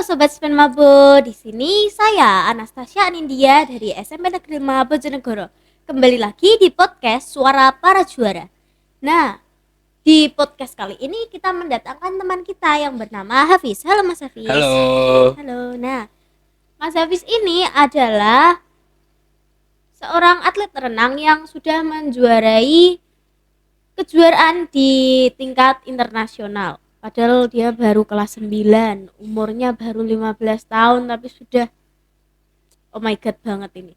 Sobat Spen Mabo, di sini saya Anastasia Anindya dari SMP Negeri 5 Bojonegoro. Kembali lagi di podcast Suara Para Juara. Nah, di podcast kali ini kita mendatangkan teman kita yang bernama Hafiz. Halo Mas Hafiz. Halo. Halo. Nah, Mas Hafiz ini adalah seorang atlet renang yang sudah menjuarai kejuaraan di tingkat internasional. Padahal dia baru kelas 9, umurnya baru 15 tahun tapi sudah oh my god banget ini.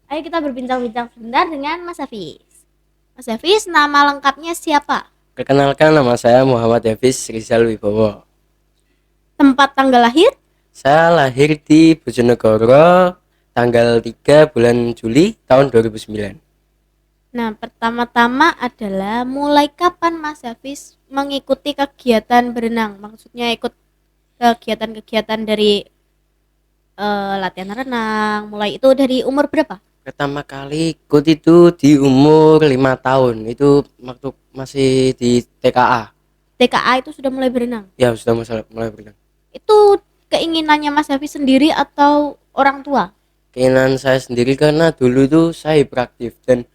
Ayo kita berbincang-bincang sebentar dengan Mas Hafiz. Mas Hafiz, nama lengkapnya siapa? Perkenalkan, nama saya Muhammad Hafiz Rizal Wibowo. Tempat tanggal lahir? Saya lahir di Bojonegoro tanggal 3 bulan Juli tahun 2009. Nah, pertama-tama adalah mulai kapan Mas Hafiz mengikuti kegiatan berenang? Maksudnya ikut kegiatan-kegiatan dari latihan renang. Mulai itu dari umur berapa? Pertama kali ikut itu di umur 5 tahun. Itu waktu masih di TKA. TKA itu sudah mulai berenang. Ya, sudah mulai berenang. Itu keinginannya Mas Hafiz sendiri atau orang tua? Keinginan saya sendiri karena dulu itu saya hiperaktif dan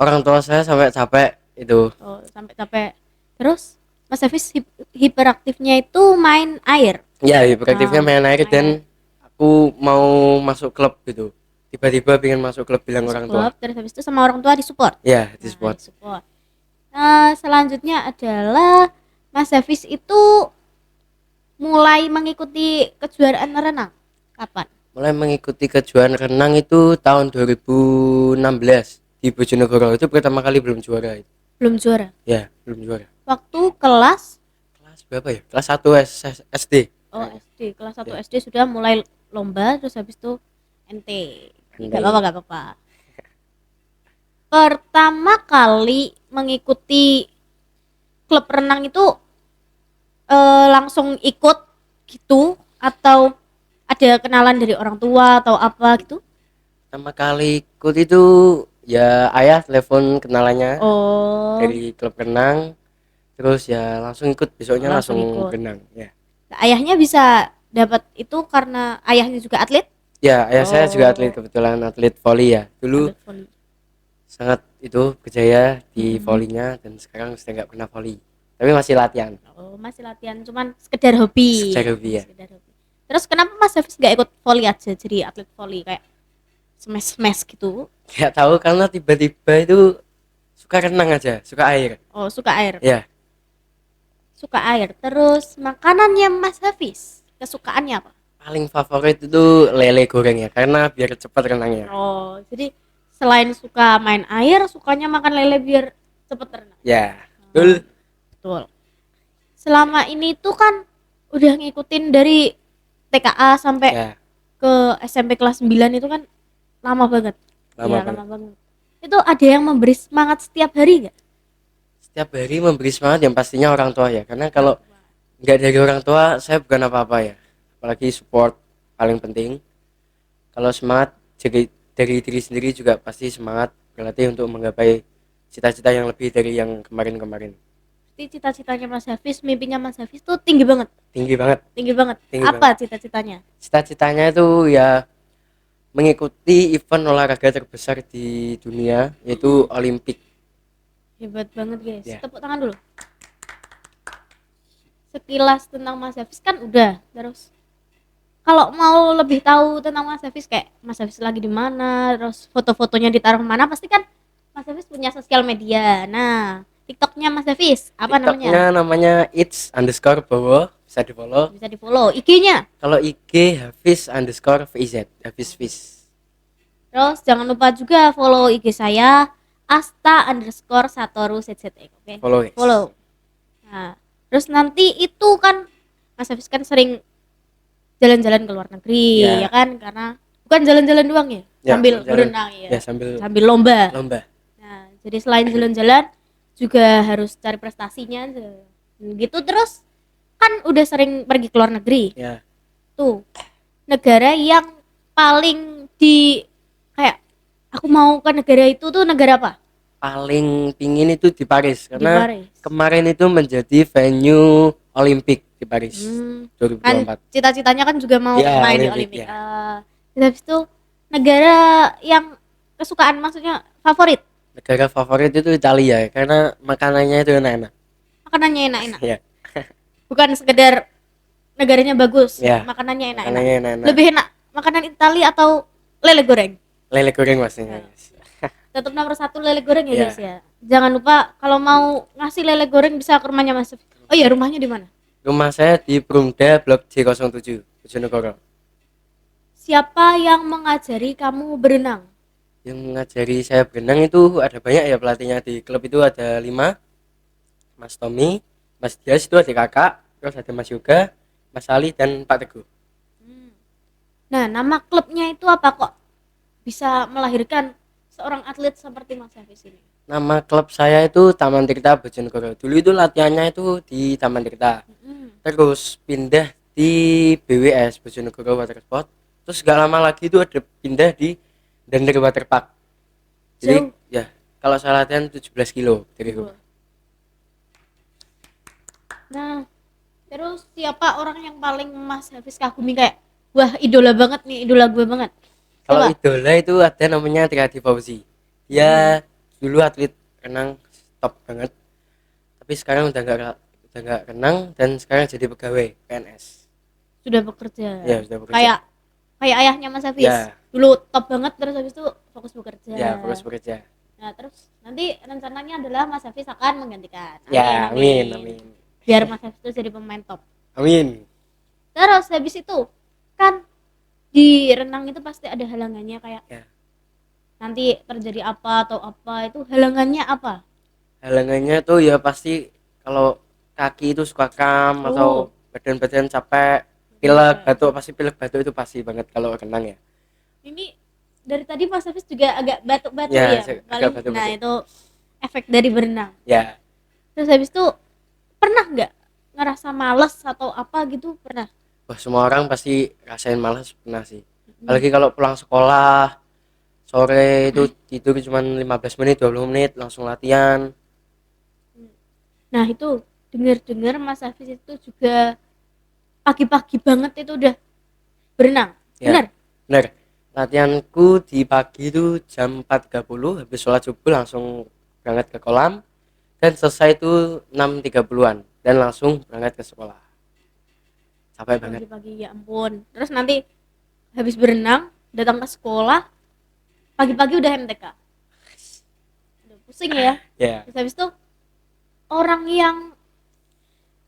orang tua saya sampai capek itu. Oh, sampai capek. Terus Mas Hafiz hiperaktifnya itu main air. Ya, hiperaktifnya main air main dan aku mau masuk klub gitu. Tiba-tiba pengen masuk klub bilang masuk orang tua. klub, terus habis itu sama orang tua disupport. Ya, di Nah, sport. disupport. Selanjutnya adalah Mas Hafiz itu mulai mengikuti kejuaraan renang kapan? Mulai mengikuti kejuaraan renang itu tahun 2016 di Bojonegoro. Itu pertama kali belum juara itu. Belum juara. Ya, belum juara. Waktu kelas Kelas berapa ya? Kelas 1 SD. SD, kelas 1 Ya. SD sudah mulai lomba, terus habis itu NT. Enggak apa-apa, enggak apa-apa. Pertama kali mengikuti klub renang itu langsung ikut gitu atau ada kenalan dari orang tua atau apa gitu? Pertama kali ikut itu ya ayah telepon kenalannya Oh, dari klub renang. Terus ya langsung ikut, besoknya langsung langsung ikut. renang. Ya. Ayahnya bisa dapat itu karena ayahnya juga atlet? Ya, ayah saya juga Oh. atlet, kebetulan atlet voli ya. Dulu Atlet voli. sangat itu berjaya di Mm-mm. volinya dan sekarang sudah nggak pernah voli. Tapi masih latihan. Oh, masih latihan cuman sekedar hobi. Sekedar hobi, ya. Sekedar hobi. Terus kenapa Mas Hafiz gak ikut voli aja jadi atlet voli kayak smash gitu? Nggak tahu karena tiba-tiba itu suka renang aja, suka air. Oh, suka air. Ya, Suka air. Terus makanannya Mas Hafiz, kesukaannya apa? paling favorit itu lele goreng ya, karena biar cepat renangnya. Oh, jadi selain suka main air, sukanya makan lele biar cepet renang. Ya, betul. Betul. Selama ini tuh kan udah ngikutin dari TKA sampai Ya, ke SMP kelas 9 itu kan lama banget. lama Iya, banget. lama banget. Itu ada yang memberi semangat setiap hari nggak? Setiap hari memberi semangat yang pastinya orang tua ya, karena kalau nggak dari orang tua saya bukan apa-apa ya. Apalagi support paling penting. Kalau semangat dari diri sendiri juga pasti semangat berlatih untuk menggapai cita-cita yang lebih dari yang kemarin-kemarin. Pasti cita-citanya Mas Hafiz, mimpinya Mas Hafiz tuh tinggi banget. Tinggi banget. Tinggi banget. Tinggi Apa cita-citanya? Cita-citanya itu ya mengikuti event olahraga terbesar di dunia, yaitu Olimpik. Hebat banget, guys. Ya. Tepuk tangan dulu. Sekilas tentang Mas Hafiz kan udah. Terus kalau mau lebih tahu tentang Mas Hafiz kayak Mas Hafiz lagi di mana, terus foto-fotonya ditaruh mana, pasti kan Mas Hafiz punya sosial media. Nah, TikToknya Mas Hafiz apa namanya? TikToknya namanya its_bowo, bisa di follow. Bisa di follow. IG-nya. Kalau IG Hafiz_VIZ, Hafiz Fiz. Terus jangan lupa juga follow IG saya asta_satoru ZZX. Oke. Follow, guys. Follow. Nah, terus nanti itu kan Mas Hafiz kan sering jalan-jalan ke luar negeri, Ya. ya kan? Karena bukan jalan-jalan doang ya, Ya, sambil jalan. berenang ya. Ya, sambil Sambil lomba. lomba. Nah, jadi selain jalan-jalan juga harus cari prestasinya gitu. Terus kan udah sering pergi ke luar negeri. Ya, Tuh, negara yang paling di kayak aku mau ke negara itu tuh negara apa? paling pingin itu di Paris Di karena Paris. kemarin itu menjadi venue Olimpik di Paris Kan 2024. cita-citanya kan juga mau Ya, main di Olimpik, Olimpik. ya. Terus habis itu negara yang kesukaan maksudnya favorit, Negara favorit itu Italia karena makanannya itu enak-enak. makanannya enak-enak. Ya, Bukan sekedar negaranya bagus, ya, makanannya enak-enak. makanannya enak-enak. Lebih enak makanan Italia atau lele goreng? Lele goreng pastinya, Nah, guys. tetap nomor satu lele goreng ya Ya, guys ya. Jangan lupa kalau mau ngasih lele goreng bisa ke rumahnya Mas. Oh iya, rumahnya di mana? rumah saya di Perumda Blok J07 Bojonegoro. Siapa yang mengajari kamu berenang? Yang ngajari saya berenang itu ada banyak ya, pelatihnya di klub itu ada 5. Mas Tommy, Mas Dias itu ada kakak, terus ada Mas Yoga, Mas Ali dan Pak Teguh. Nah, nama klubnya itu apa kok bisa melahirkan seorang atlet seperti Mas Hafiz ini? Nama klub saya itu Taman Tirta Bojonegoro. Dulu itu latihannya itu di Taman Tirta. Terus pindah di BWS Bojonegoro Water Sport. Terus gak lama lagi itu ada pindah di Dander Water Park. Jadi Jauh. ya, kalau saya latihan 17 kilo dari rumah. Nah, terus siapa orang yang paling Mas Hafiz kagumi kayak wah idola banget nih, idola gue banget? Kalau Siapa? idola itu ada namanya Triadi Fauzi. Dia dulu atlet renang top banget. Tapi sekarang udah nggak renang dan sekarang jadi pegawai PNS. Sudah bekerja. Ya, sudah bekerja. Kayak ayahnya Mas Hafiz. Ya. Dulu top banget terus habis itu fokus bekerja. Ya, fokus bekerja. Nah, terus nanti rencananya adalah Mas Hafiz akan menggantikan. Ya, amin. Biar Mas Hafiz itu jadi pemain top. Amin. Terus habis itu kan di renang itu pasti ada halangannya kayak Ya. nanti terjadi apa atau apa, itu halangannya apa? Halangannya tuh ya pasti kalau kaki itu suka kram atau badan-badan capek, pilek, batuk itu pasti banget kalau renang ya. Ini dari tadi Mas Hafiz juga agak batuk-batuk Ya, ya. agak Paling batuk-batuk. nah itu efek dari berenang. Ya, Terus habis itu pernah nggak ngerasa males atau apa gitu, pernah? wah, semua orang pasti rasain malas pernah sih. Apalagi kalau pulang sekolah sore itu tidur cuma 15 menit 20 menit langsung latihan. Nah itu dengar-dengar Mas Hafiz itu juga pagi-pagi banget itu udah berenang. Ya, Benar? bener. Latihanku di pagi itu jam 4.30, habis sholat subuh langsung berangkat ke kolam dan selesai itu 6.30-an dan langsung berangkat ke sekolah. Capek banget. Pagi-pagi ya ampun. Terus nanti habis berenang datang ke sekolah pagi-pagi udah MTK. Udah pusing ya. Ya, Terus habis itu orang yang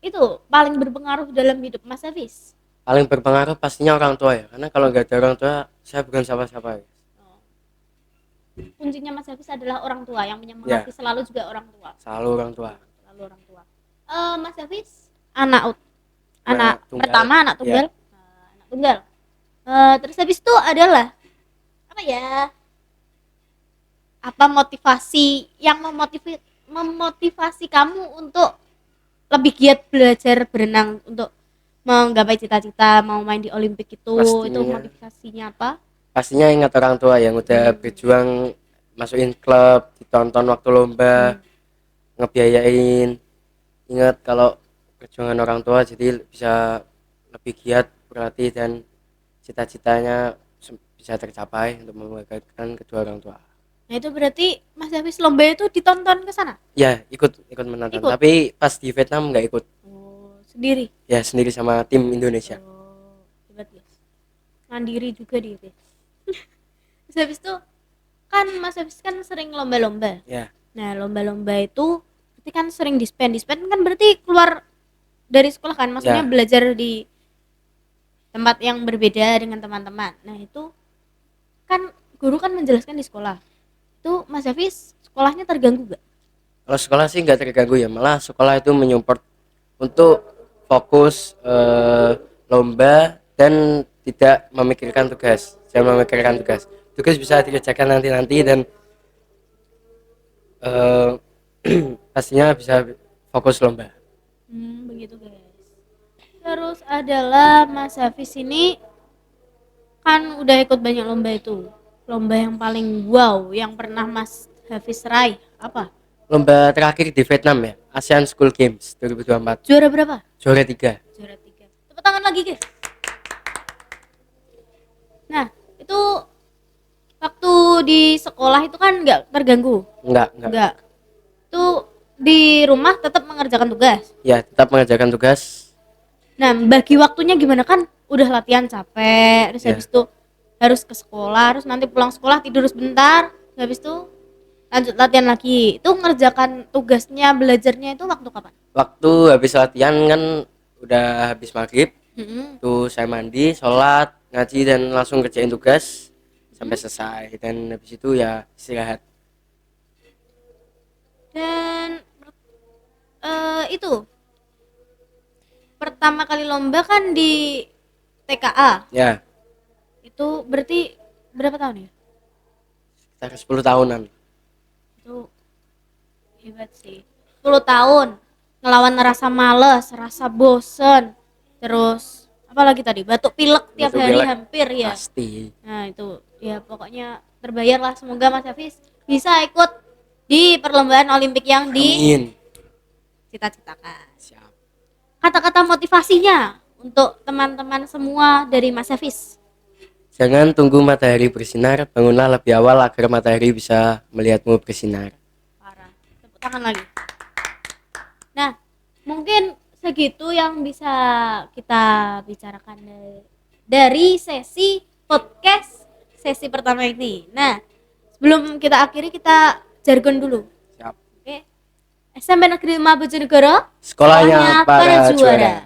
itu paling berpengaruh dalam hidup Mas Hafiz. paling berpengaruh pastinya orang tua ya, karena kalau nggak ada orang tua saya bukan siapa-siapa ya. Kuncinya Mas Hafiz adalah orang tua yang menyemangati selalu juga orang tua. Selalu orang tua. Selalu orang tua. Mas Hafiz anak Tunggal. pertama, anak tunggal. Anak tunggal. Terus habis itu adalah apa ya? Apa motivasi yang memotivasi kamu untuk lebih giat belajar berenang untuk menggapai cita-cita mau main di Olimpik itu? Pastinya. Itu motivasinya apa? Pastinya ingat orang tua yang udah berjuang masukin klub, ditonton waktu lomba, ngebiayain. Ingat kalau perjuangan orang tua jadi bisa lebih giat berlatih dan cita-citanya bisa tercapai untuk membanggakan kedua orang tua. Nah itu berarti Mas Hafiz lomba itu ditonton ke sana? Ya, ikut menonton. Tapi pas di Vietnam nggak ikut. Oh, sendiri? Ya, sendiri sama tim Indonesia. Oh, hebat ya. Mandiri juga dia. Terus habis itu kan Mas Hafiz kan sering lomba-lomba. Ya. Nah lomba-lomba itu berarti kan sering dispen kan berarti keluar dari sekolah kan, maksudnya belajar di tempat yang berbeda dengan teman-teman. Nah itu kan guru kan menjelaskan di sekolah. Itu Mas Hafiz sekolahnya terganggu gak? Kalau sekolah sih nggak terganggu ya, malah sekolah itu menyupport untuk fokus lomba dan tidak memikirkan tugas. Jangan memikirkan tugas. Tugas bisa dikerjakan nanti dan pastinya bisa fokus lomba. Begitu guys. Terus adalah Mas Hafiz ini kan udah ikut banyak lomba itu. Lomba yang paling wow yang pernah Mas Hafiz raih apa? Lomba terakhir di Vietnam ya, ASEAN School Games 2024. Juara berapa? Juara 3. Juara tangan lagi, guys. Nah, itu waktu di sekolah itu kan nggak terganggu. Enggak. Itu di rumah tetap mengerjakan tugas. Ya, tetap mengerjakan tugas. Nah, bagi waktunya gimana, kan udah latihan capek, terus Ya. habis itu harus ke sekolah, terus nanti pulang sekolah tidur sebentar, habis itu lanjut latihan lagi. Itu ngerjakan tugasnya, belajarnya itu waktu kapan? Waktu habis latihan kan udah habis maghrib, tuh saya mandi, sholat, ngaji dan langsung kerjain tugas sampai selesai, dan habis itu ya istirahat. Dan itu pertama kali lomba kan di TKA. Ya, Itu berarti berapa tahun ya? sekitar 10 tahunan. Itu hebat sih. 10 tahun ngelawan rasa males, rasa bosen, terus apalagi tadi batuk pilek tiap Batuk hari pilek, hampir ya. pasti. Nah itu ya pokoknya terbayar lah. Semoga Mas Hafiz bisa ikut di perlombaan Olimpik yang Amin. dicita-citakan. Siap. Kata-kata motivasinya untuk teman-teman semua dari Mas Hafiz. Jangan tunggu matahari bersinar, bangunlah lebih awal agar matahari bisa melihatmu bersinar. Parah. Tepuk tangan lagi. Nah, mungkin segitu yang bisa kita bicarakan dari sesi podcast sesi pertama ini. Nah, sebelum kita akhiri, kita jargon dulu. Siap. Oke. SMP Negeri 5 Bojonegoro, Sekolahnya para juara.